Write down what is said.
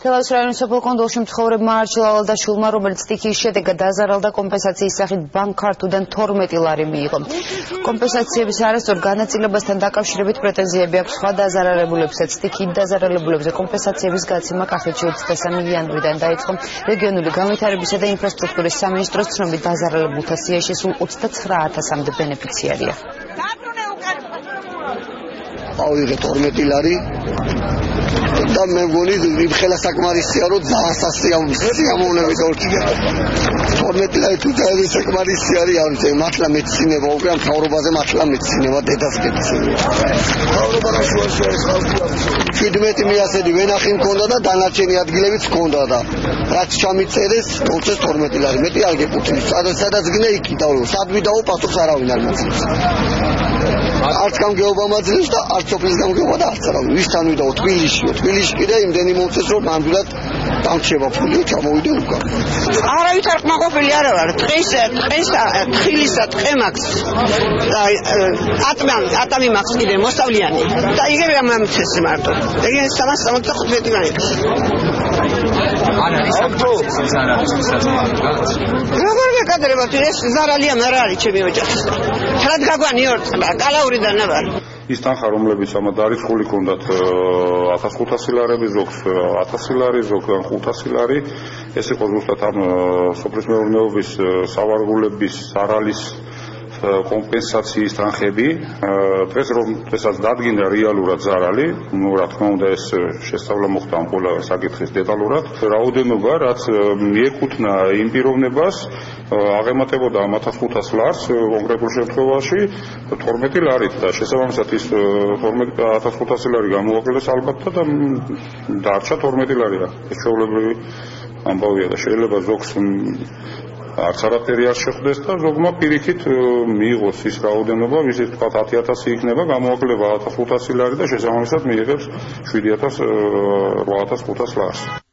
თელავის რაიონის სოფელ კონდოლში მცხოვრებმა არჩილ ალადაშვილმა, რომელიც სტიქიის შედეგად დაზარალდა, კომპენსაციის სახით ბანკ ქართუდან 12 ლარი მიიღო. კომპენსაციების არასწორ განაწილებასთან დაკავშირებით პრეტენზიები აქვს სხვა დაზარალებულებსაც. სტიქიით დაზარალებულებზე კომპენსაციების გაცემა კახეთში 23 იანვრიდან დაიწყო. რეგიონული განვითარებისა და ინფრასტრუქტურის სამინისტროს ცნობით დაზარალებულთა სიაში სულ 29,000-მდე ბენეფიციარია. ავიღე 12 ლარი და მე მგონი იმხელა საკმარისია რომ სიამოვნებით ორჩიგა 12 ლარი თუ დაევის საკმარისი არის არ ვიცი მართლა მეცინება უკვე ამ თავრობაზე მართლა მეცინება დედას კეთილი თავრობა შუაში არის ხალხი 17 მიასედი ვენახი მქონდა და დანარჩენი ადგილებიც მქონდა და რაც ჩამიწერეს პროცეს 12 ლარი მეტი არ გეკუთვნის სადაც გინდა იქ დავო სად ვიდაო პასუხს არავინ არ მოცემს არც გამგეობა მაძლევს და არც სოფლის გამგეობა და არც არავინ ვისთან ვიდაო თბილისში კიდე იმდენი მომწეს რომ ნამდვილად დამრჩება ფული ჩამოვიდე უკან არავით არ ყმაყოფილი არა ვარ დღეს თხილისა თხე მაქვს და ატამი მაქვს კიდე მოსავლიანი და იგივე მომწეს მარტო ეგენ 365 ლარი როგორ მეკადრებათ ეს ზარალია მე არ არის ჩემი ოჯახის რად გაგვანი ორწება კალაურიდან ვარ ის თანხა რომლებიც ამა დარიცხული ჰქონდათ 1500 ლარები ზოგს 1000 ლარი ზოგს 500 ლარი ეს იყო ზუსტად ამ სოფლის მეურნეობის სავარგულების სარალის კომპენსაციის თანხები დღეს რომ ესაც დადგინდა რეალურად ზარალი ну რა თქმა უნდა ეს შესწავლა მოხდა ამ ყველა საკითხის დეტალურად რაოდენობა რაც მიეკუთვნა იმ პიროვნებას აღემატებოდა 1500 ლარს კონკრეტულ შემთხვევაში 12 ლარით და შესაბამისად ის 12500 ლარი გამოაკლეს ალბათ და დარჩა 12 ლარი ეს ჩვეულებრივი ამბავია და შეიძლება ზოგს არც არაფერი არ შეხვდეს და ზოგმა პირიქით მიიღოს ის რაოდენობა, ვისაც თქვა 10000 იქნება, გამოაკლება 1500 ლარი და შესაბამისად მიიღებს 7500 ლარს.